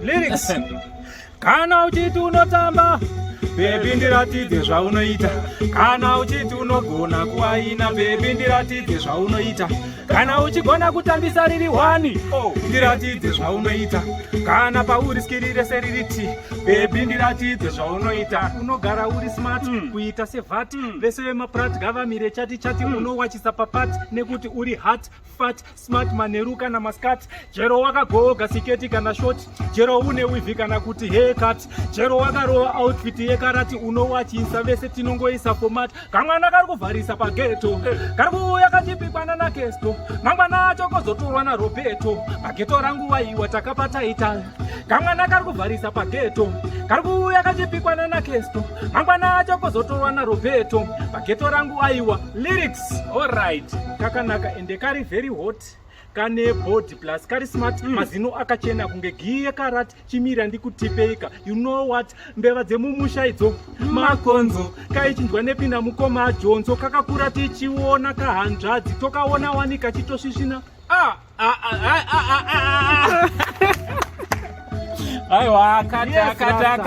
Lyrics. Kana uchiti unotamba baby ndiratidze zvaunoita. Kana uchiti unogona kuwaina baby ndiratidze zvaunoita. Kana uchigona kutambisa riri wani ndiratidze zvaunoita. Kana pauri skirire seriri ti baby ndiratidze zvaunoita. Unogara uri smart kuita sevhat vese vemaprat gavamire chati unowachisa papati nekuti uri hat fat smart maneru kana maskat. Jero wakagoga siketi kana short, jero une wivhi kana kuti haircut, jero wakarova outfit yekarati unowachisa vese tinongoisa format. Kamwana kari kuvharisa pageto kari kuuya kachipikwana nakesto, mangwana acho kozotorwa naRoberto. Pageto rangu waiwa takapa title. Kamwana kari kuvharisa pageto kari kuuya kachipikwana nakesto, mangwana acho kozotorwa naRoberto. Pageto rangu aiwa. Lyrics. Alright, kakanaka ende kari very hot kane body plus kari smart. Mazino akachena kunge giye karati chimira ndikutipeika. You know what, mbeva dzemumusha idzo makonzo kaichinjwa nepinda mukoma jonzo kakakura tichiona kahanzvadzi tokaona wanika chitosvisvina. Aiwa kata